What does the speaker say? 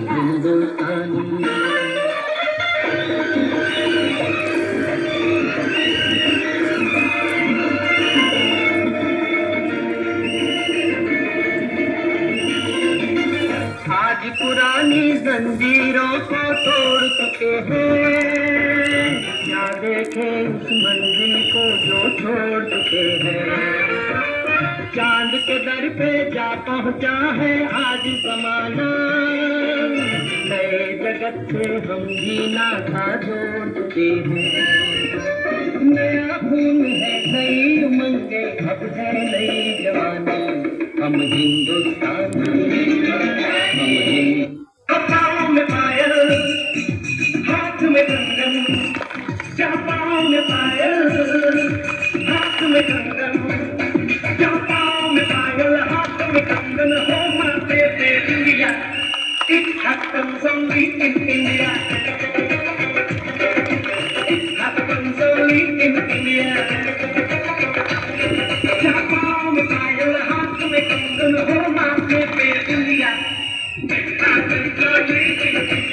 हिंदुस्तानी। आज पुरानी जंजीरों को तोड़ चुके हैं, क्या देखें उस मंजिल को जो छोड़ चुके हैं। चांद के दर पे जा पहुंचा है आज जमाना, नए जगत से हम जीना था जोड़ चुके हैं। नया खून है, नई उमंगे, अब है नई जवानी, हम हिंदुस्तानी। पाँव में पायल, हाथ में कंगन, क्या पाँव में पायल, हाथ में कंगन, क्या पाँव में पायल, हाथ में कंगन, हो माथे पे India, it happens only in India, it happens only in India। क्या पाँव में पायल, हाथ में कंगन, हो माथे पे India, it happens only in India।